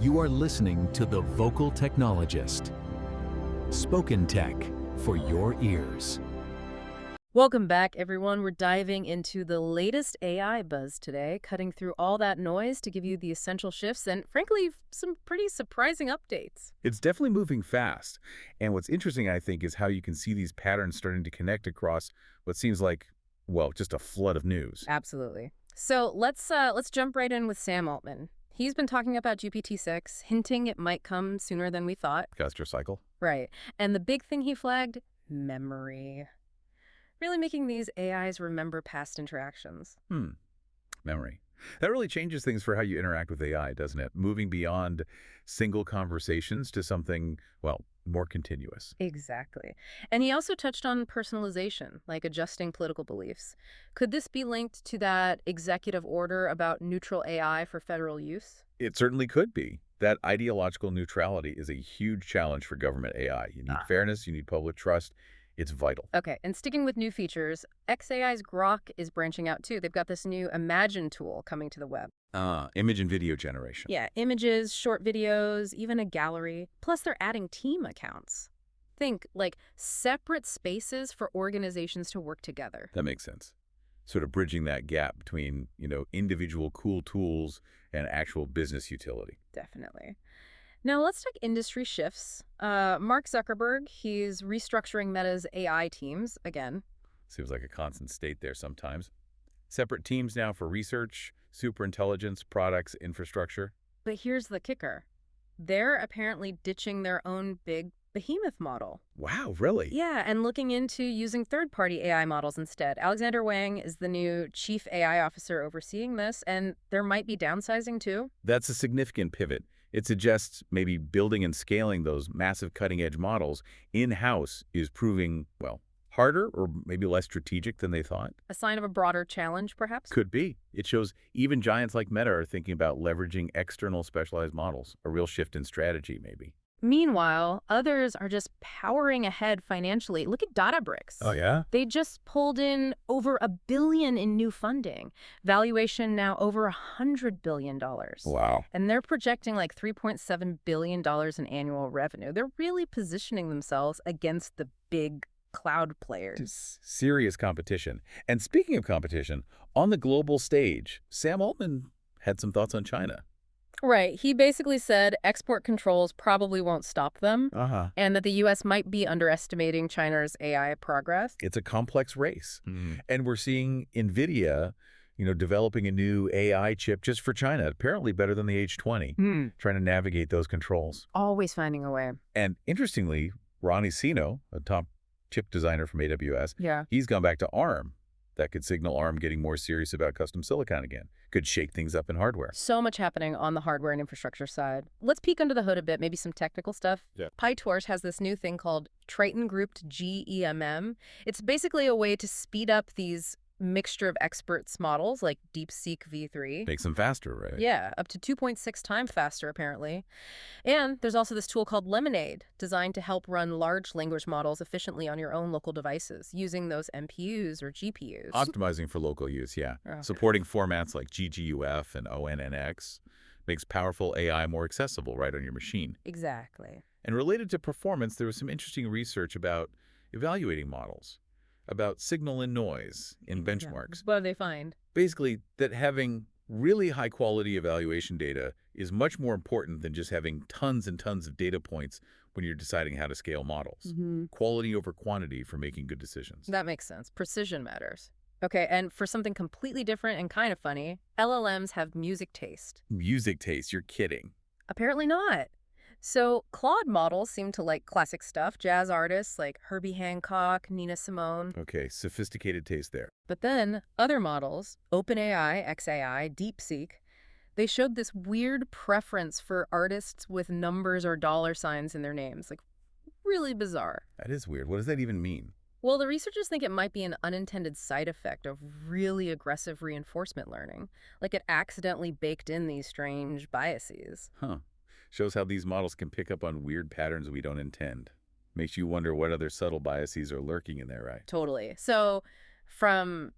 You are listening to The Vocal Technologist. Spoken Tech for your ears. Welcome back, everyone. We're diving into the latest AI buzz today, cutting through all that noise to give you the essential shifts and, frankly, some pretty surprising updates. It's definitely moving fast. And what's interesting, I think, is how you can see these patterns starting to connect across what seems like, well, just a flood of news. Absolutely. So let's jump right in with Sam Altman. He's been talking about GPT-6, hinting it might come sooner than we thought. Custer cycle. Right. And the big thing he flagged, memory. Really making these AIs remember past interactions. Memory. That really changes things for how you interact with AI, doesn't it? Moving beyond single conversations to something, well, more continuous. Exactly. And he also touched on personalization, like adjusting political beliefs. Could this be linked to that executive order about neutral AI for federal use? It certainly could be. That ideological neutrality is a huge challenge for government AI. You need fairness, you need public trust. It's vital. Okay, and sticking with new features, xAI's Grok is branching out too. They've got this new Imagine tool coming to the web. Image and video generation. Yeah, images, short videos, even a gallery. Plus they're adding team accounts. Think like separate spaces for organizations to work together. That makes sense. Sort of bridging that gap between, individual cool tools and actual business utility. Definitely. Now let's talk industry shifts. Mark Zuckerberg, he's restructuring Meta's AI teams again. Seems like a constant state there sometimes. Separate teams now for research, superintelligence, products, infrastructure. But here's the kicker. They're apparently ditching their own big Behemoth model. Wow, really? Yeah, and looking into using third-party AI models instead. Alexander Wang is the new chief AI officer overseeing this, and there might be downsizing too. That's a significant pivot. It suggests maybe building and scaling those massive cutting-edge models in-house is proving, well, harder or maybe less strategic than they thought. A sign of a broader challenge, perhaps? Could be. It shows even giants like Meta are thinking about leveraging external specialized models, a real shift in strategy maybe. Meanwhile, others are just powering ahead financially. Look at Databricks. Oh, yeah? They just pulled in over $1 billion in new funding. Valuation now over $100 billion. Wow. And they're projecting like $3.7 billion in annual revenue. They're really positioning themselves against the big cloud players. Serious competition. And speaking of competition, on the global stage, Sam Altman had some thoughts on China. Right. He basically said export controls probably won't stop them, and that the U.S. might be underestimating China's AI progress. It's a complex race. And we're seeing NVIDIA, developing a new AI chip just for China, apparently better than the H20, trying to navigate those controls. Always finding a way. And interestingly, Ronnie Sino, a top chip designer from AWS, he's gone back to ARM. That could signal ARM getting more serious about custom silicon again. Could shake things up in hardware. So much happening on the hardware and infrastructure side. Let's peek under the hood a bit, maybe some technical stuff. Yeah. PyTorch has this new thing called Triton Grouped GEMM. It's basically a way to speed up these mixture of experts models like DeepSeek V3. Makes them faster, right? Yeah, up to 2.6 times faster, apparently. And there's also this tool called Lemonade, designed to help run large language models efficiently on your own local devices, using those MPUs or GPUs. Optimizing for local use, yeah. Supporting formats like GGUF and ONNX makes powerful AI more accessible right on your machine. Exactly. And related to performance, there was some interesting research about evaluating models, about signal and noise in benchmarks. What do they find? Basically, that having really high-quality evaluation data is much more important than just having tons and tons of data points when you're deciding how to scale models. Quality over quantity for making good decisions. That makes sense. Precision matters. Okay, and for something completely different and kind of funny, LLMs have music taste. Music taste? You're kidding. Apparently not. So Claude models seem to like classic stuff, jazz artists like Herbie Hancock, Nina Simone. Okay, sophisticated taste there. But then other models, OpenAI, xAI, DeepSeek, they showed this weird preference for artists with numbers or dollar signs in their names. Like, really bizarre. That is weird. What does that even mean? Well, the researchers think it might be an unintended side effect of really aggressive reinforcement learning. Like it accidentally baked in these strange biases. Huh. Shows how these models can pick up on weird patterns we don't intend. Makes you wonder what other subtle biases are lurking in there, right? Totally. So from,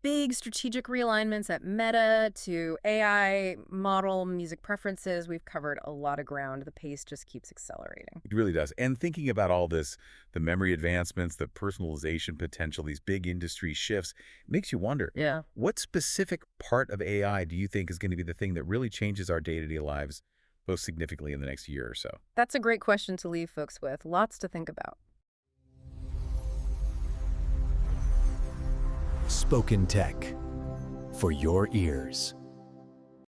big strategic realignments at Meta to AI model music preferences. We've covered a lot of ground. The pace just keeps accelerating. It really does. And thinking about all this, the memory advancements, the personalization potential, these big industry shifts, makes you wonder, Yeah. what specific part of AI do you think is going to be the thing that really changes our day-to-day lives most significantly in the next year or so? That's a great question to leave folks with. Lots to think about. Spoken Tech for your ears.